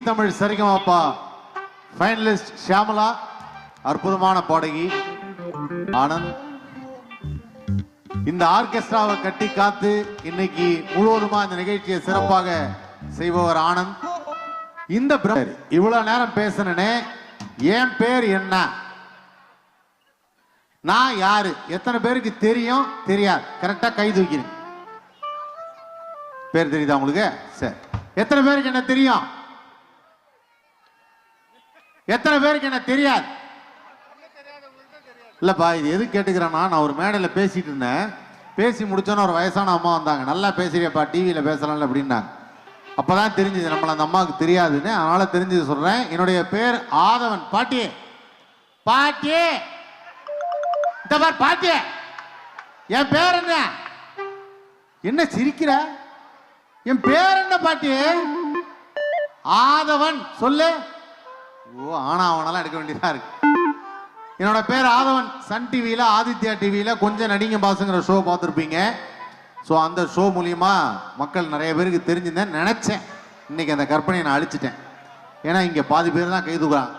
Tamil Saregamapa finalist Shyamala, அற்புதமான பாடகி ஆனந்த். இந்த ஆர்கெஸ்ட்ராவை கட்டி காத்து இன்னைக்கு முழுவதுமா இந்த நிகழ்ச்சியை சிறப்பாக செய்பவர் ஆனந்த். இந்த இவ்வளவு நேரம் பேசினே என் பேர் என்ன, நான் யாரு, எத்தனை பேருக்கு தெரியும் தெரியாது? கரெக்டா கை தூக்கிறேன். பேர் தெரியுதா உங்களுக்கு? சரி, எத்தனை பேருக்கு என்ன தெரியும்? எத்தனை பேருக்கு என்ன தெரியாது? இல்லப்பா, இது எது கேட்டுக்கிறேன்னா, நான் ஒரு மேடையில் பேசிட்டு இருந்தேன். பேசி முடிச்சோன்னு ஒரு வயசான அம்மா வந்தாங்க. நல்லா பேசுறியப்பா, டிவியில் பேசலாம்ல அப்படின்னாங்க. அப்பதான் தெரிஞ்சது நம்மள அந்த அம்மாவுக்கு தெரியாதுன்னு. அதனால தெரிஞ்சது சொல்றேன். என்னுடைய பேர் ஆதவன். பாட்டியே பாட்டியே, இந்த பார் பாட்டியே, என் பேர் என்ன? என்ன சிரிக்கிற? என் பேர் என்ன பாட்டியே? ஆதவன். சொல்லு. ஓ, ஆனா அவனெல்லாம் எடுக்க வேண்டியதா இருக்கு. என்னோட பேர் ஆதவன். சன் டிவியில, ஆதித்யா டிவியில கொஞ்சம் நடிங்க பாசுங்கிற ஷோ பார்த்துருப்பீங்க. ஸோ அந்த ஷோ மூலியமா மக்கள் நிறைய பேருக்கு தெரிஞ்சுதான் நினைச்சேன். இன்னைக்கு அந்த கற்பனையை நான் அழிச்சிட்டேன். ஏன்னா இங்க பாதி பேர் தான் கை தூக்குறான்.